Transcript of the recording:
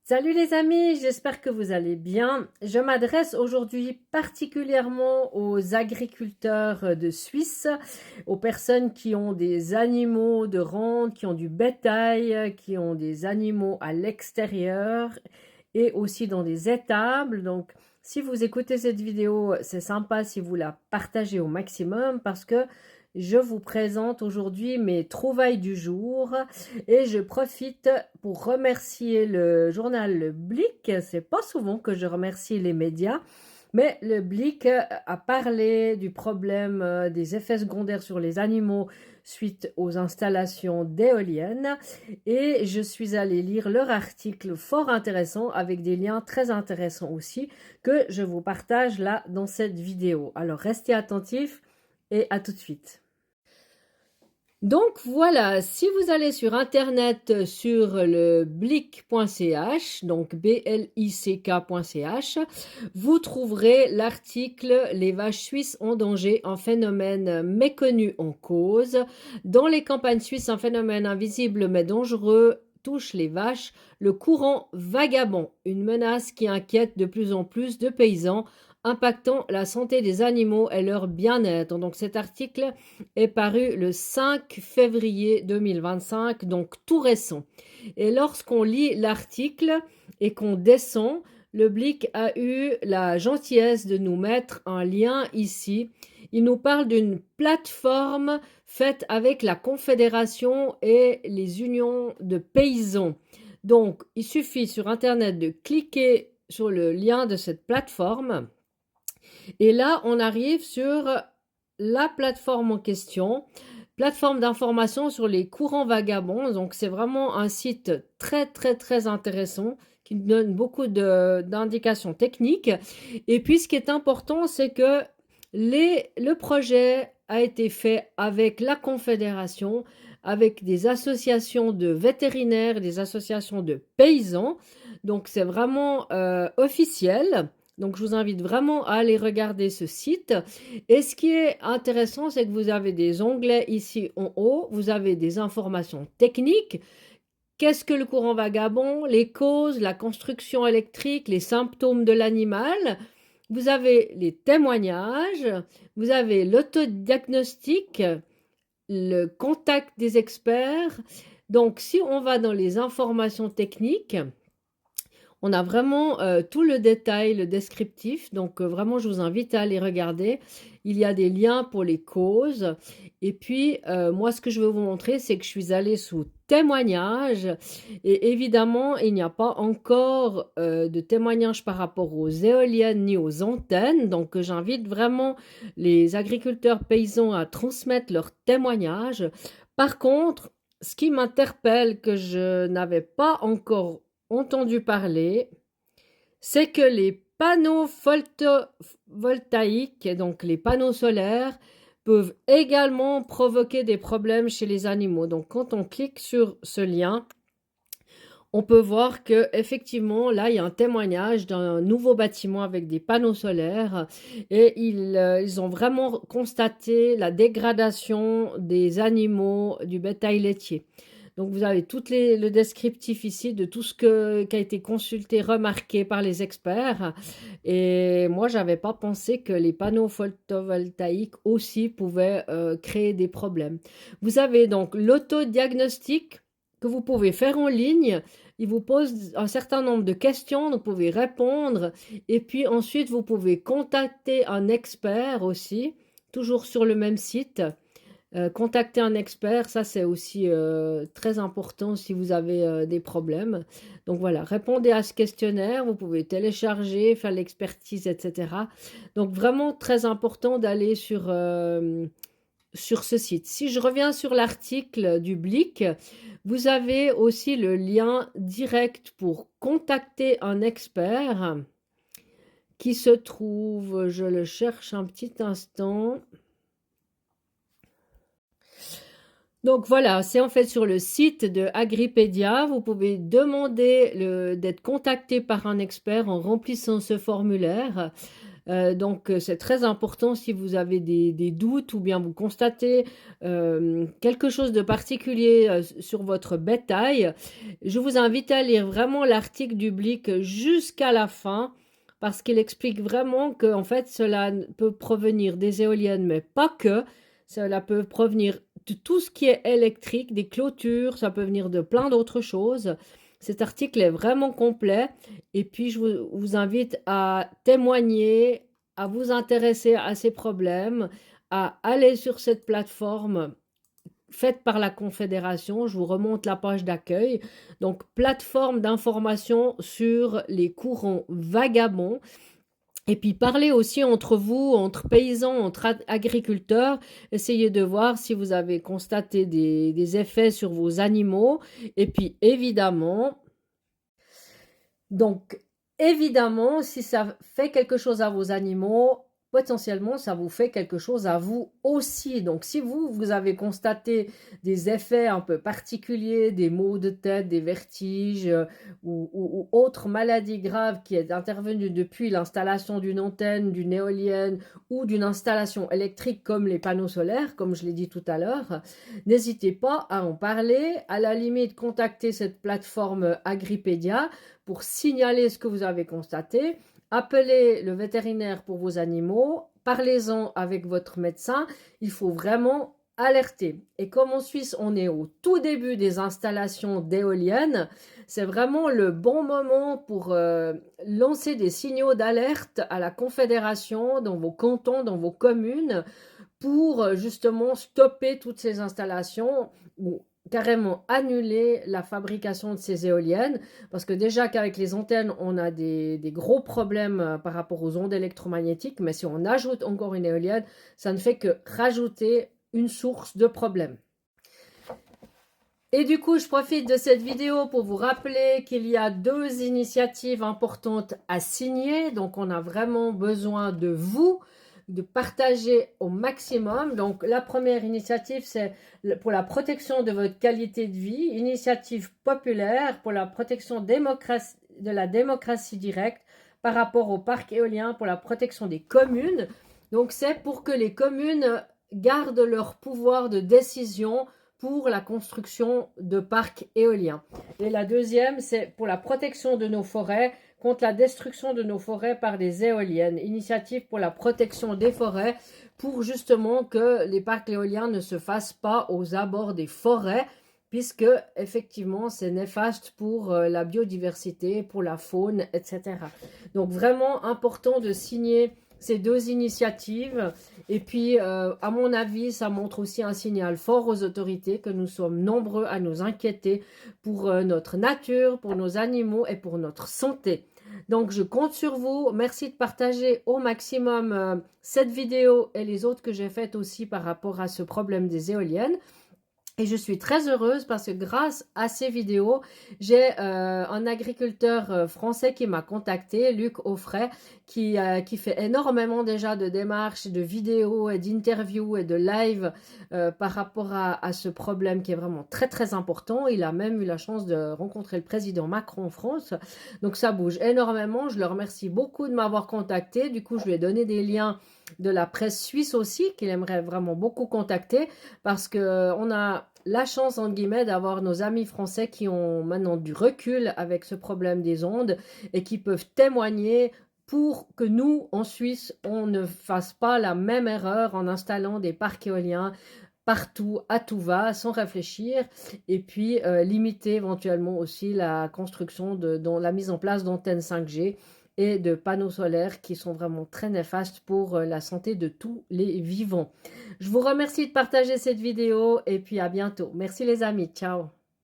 Salut les amis, j'espère que vous allez bien. Je m'adresse aujourd'hui particulièrement aux agriculteurs de Suisse, aux personnes qui ont des animaux de rente, qui ont du bétail, qui ont des animaux à l'extérieur et aussi dans des étables. Donc, si vous écoutez cette vidéo, c'est sympa si vous la partagez au maximum parce que je vous présente aujourd'hui mes trouvailles du jour et je profite pour remercier le journal Le Blick. C'est pas souvent que je remercie les médias, mais le Blick a parlé du problème des effets secondaires sur les animaux suite aux installations d'éoliennes et je suis allée lire leur article fort intéressant avec des liens très intéressants aussi que je vous partage là dans cette vidéo. Alors restez attentifs et à tout de suite. Donc voilà, si vous allez sur internet sur le blick.ch, donc blick.ch, vous trouverez l'article Les vaches suisses en danger, un phénomène méconnu en cause. Dans les campagnes suisses, un phénomène invisible mais dangereux touche les vaches, le courant vagabond, une menace qui inquiète de plus en plus de paysans, impactant la santé des animaux et leur bien-être. Donc cet article est paru le 5 février 2025, donc tout récent. Et lorsqu'on lit l'article et qu'on descend, le Blick a eu la gentillesse de nous mettre un lien ici. Il nous parle d'une plateforme faite avec la Confédération et les unions de paysans. Donc, il suffit sur Internet de cliquer sur le lien de cette plateforme. Et là, on arrive sur la plateforme en question, plateforme d'information sur les courants vagabonds. Donc, c'est vraiment un site très, très, très intéressant qui nous donne beaucoup d'indications techniques. Et puis, ce qui est important, c'est que le projet a été fait avec la Confédération, avec des associations de vétérinaires, des associations de paysans. Donc, c'est vraiment officiel. Donc, je vous invite vraiment à aller regarder ce site. Et ce qui est intéressant, c'est que vous avez des onglets ici en haut. Vous avez des informations techniques. Qu'est-ce que le courant vagabond? Les causes, la construction électrique, les symptômes de l'animal. Vous avez les témoignages. Vous avez l'autodiagnostic, le contact des experts. Donc, si on va dans les informations techniques, on a vraiment tout le détail, le descriptif. Donc, vraiment, je vous invite à aller regarder. Il y a des liens pour les causes. Et puis, moi, ce que je veux vous montrer, c'est que je suis allée sous témoignages. Et évidemment, il n'y a pas encore de témoignages par rapport aux éoliennes ni aux antennes. Donc, j'invite vraiment les agriculteurs paysans à transmettre leurs témoignages. Par contre, ce qui m'interpelle, que je n'avais pas encore entendu parler, c'est que les panneaux photovoltaïques, donc les panneaux solaires, peuvent également provoquer des problèmes chez les animaux. Donc quand on clique sur ce lien, on peut voir que effectivement là il y a un témoignage d'un nouveau bâtiment avec des panneaux solaires et ils ont vraiment constaté la dégradation des animaux, du bétail laitier. Donc vous avez le descriptif ici de tout ce qui a été consulté, remarqué par les experts. Et moi, j'avais pas pensé que les panneaux photovoltaïques aussi pouvaient créer des problèmes. Vous avez donc l'autodiagnostic que vous pouvez faire en ligne. Il vous pose un certain nombre de questions, vous pouvez répondre. Et puis ensuite, vous pouvez contacter un expert aussi, toujours sur le même site. Contacter un expert, ça c'est aussi très important si vous avez des problèmes. Donc voilà, répondez à ce questionnaire, vous pouvez télécharger, faire l'expertise, etc. Donc vraiment très important d'aller sur ce site. Si je reviens sur l'article du Blick, vous avez aussi le lien direct pour contacter un expert qui se trouve, je le cherche un petit instant. Donc voilà, c'est en fait sur le site de Agripedia. Vous pouvez demander d'être contacté par un expert en remplissant ce formulaire. Donc, c'est très important si vous avez des doutes ou bien vous constatez quelque chose de particulier sur votre bétail. Je vous invite à lire vraiment l'article du Blick jusqu'à la fin parce qu'il explique vraiment que en fait, cela peut provenir des éoliennes, mais pas que. Cela peut provenir de tout ce qui est électrique, des clôtures, ça peut venir de plein d'autres choses. Cet article est vraiment complet et puis je vous invite à témoigner, à vous intéresser à ces problèmes, à aller sur cette plateforme faite par la Confédération. Je vous remonte la page d'accueil. Donc, plateforme d'information sur les courants vagabonds. Et puis parlez aussi entre vous, entre paysans, entre agriculteurs. Essayez de voir si vous avez constaté des effets sur vos animaux. Et puis évidemment, si ça fait quelque chose à vos animaux, potentiellement, ça vous fait quelque chose à vous aussi. Donc, si vous avez constaté des effets un peu particuliers, des maux de tête, des vertiges ou autres maladies graves qui est intervenue depuis l'installation d'une antenne, d'une éolienne ou d'une installation électrique comme les panneaux solaires, comme je l'ai dit tout à l'heure, n'hésitez pas à en parler. À la limite, contactez cette plateforme Agripédia pour signaler ce que vous avez constaté. Appelez le vétérinaire pour vos animaux, parlez-en avec votre médecin, il faut vraiment alerter. Et comme en Suisse, on est au tout début des installations d'éoliennes, c'est vraiment le bon moment pour lancer des signaux d'alerte à la Confédération, dans vos cantons, dans vos communes, pour justement stopper toutes ces installations ou carrément annuler la fabrication de ces éoliennes, parce que déjà qu'avec les antennes, on a des gros problèmes par rapport aux ondes électromagnétiques, mais si on ajoute encore une éolienne, ça ne fait que rajouter une source de problèmes. Et du coup, je profite de cette vidéo pour vous rappeler qu'il y a 2 initiatives importantes à signer, donc on a vraiment besoin de vous, de partager au maximum. Donc la première initiative, c'est pour la protection de votre qualité de vie, initiative populaire pour la protection de la démocratie directe par rapport au parc éolien, pour la protection des communes. Donc c'est pour que les communes gardent leur pouvoir de décision pour la construction de parcs éoliens. Et la deuxième, c'est pour la protection de nos forêts contre la destruction de nos forêts par des éoliennes. Initiative pour la protection des forêts pour justement que les parcs éoliens ne se fassent pas aux abords des forêts, puisque effectivement c'est néfaste pour la biodiversité, pour la faune, etc. Donc vraiment important de signer ces 2 initiatives. Et puis, à mon avis, ça montre aussi un signal fort aux autorités que nous sommes nombreux à nous inquiéter pour notre nature, pour nos animaux et pour notre santé. Donc, je compte sur vous. Merci de partager au maximum cette vidéo et les autres que j'ai faites aussi par rapport à ce problème des éoliennes. Et je suis très heureuse parce que grâce à ces vidéos, j'ai un agriculteur français qui m'a contacté, Luc Offray, qui fait énormément déjà de démarches, de vidéos et d'interviews et de live par rapport à ce problème qui est vraiment très très important. Il a même eu la chance de rencontrer le président Macron en France. Donc ça bouge énormément. Je le remercie beaucoup de m'avoir contacté. Du coup, je lui ai donné des liens de la presse suisse aussi, qu'il aimerait vraiment beaucoup contacter, parce qu'on a la chance, entre guillemets, d'avoir nos amis français qui ont maintenant du recul avec ce problème des ondes et qui peuvent témoigner pour que nous, en Suisse, on ne fasse pas la même erreur en installant des parcs éoliens partout, à tout va, sans réfléchir, et puis limiter éventuellement aussi la construction, la mise en place d'antennes 5G et de panneaux solaires qui sont vraiment très néfastes pour la santé de tous les vivants. Je vous remercie de partager cette vidéo et puis à bientôt. Merci les amis, ciao.